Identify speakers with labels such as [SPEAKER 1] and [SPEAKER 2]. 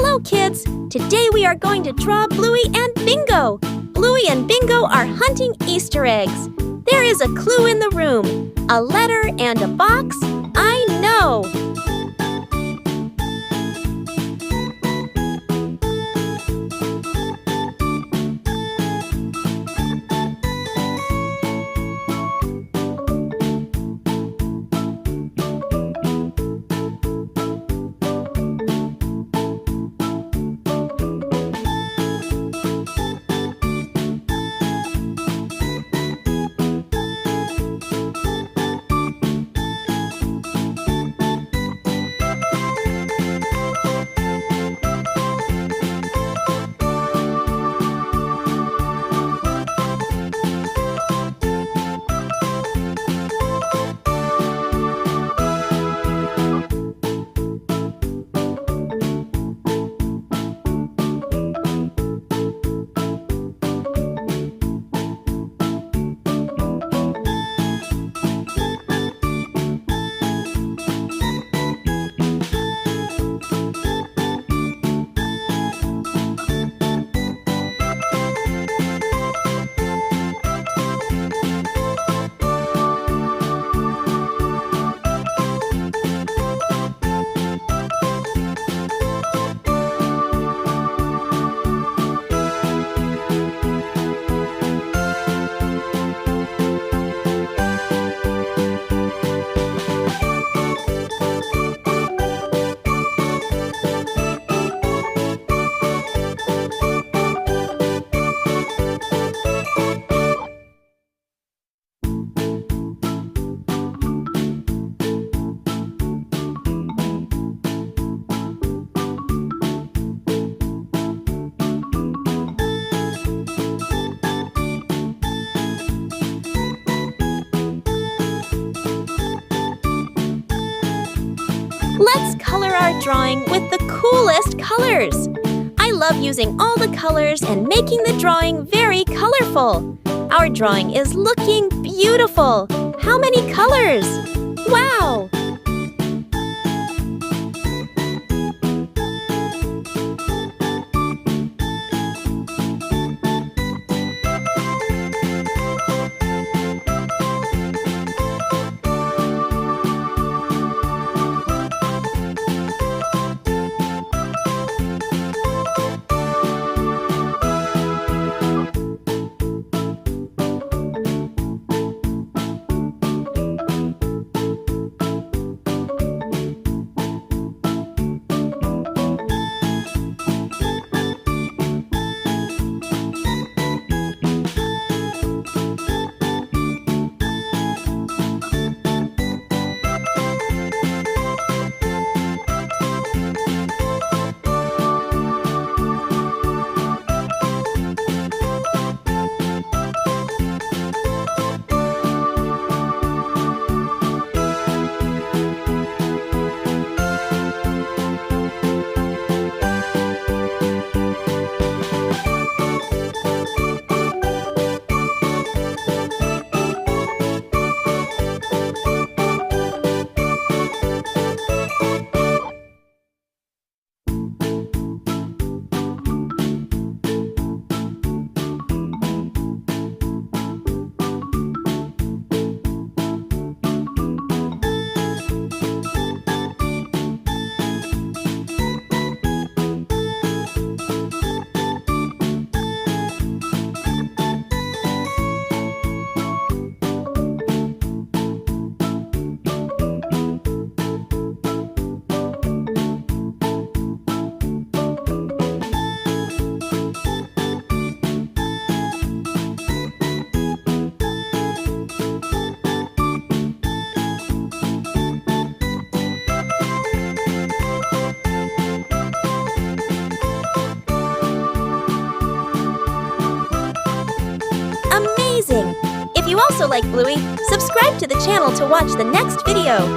[SPEAKER 1] Hello, kids! Today we are going to draw Bluey and Bingo. Bluey and Bingo are hunting Easter eggs. There is a clue in the room, a letter and a box. I know! Let's color our drawing with the coolest colors. I love using all the colors and making the drawing very colorful. Our drawing is looking beautiful. How many colors? Wow! Amazing! If you also like Bluey, subscribe to the channel to watch the next video.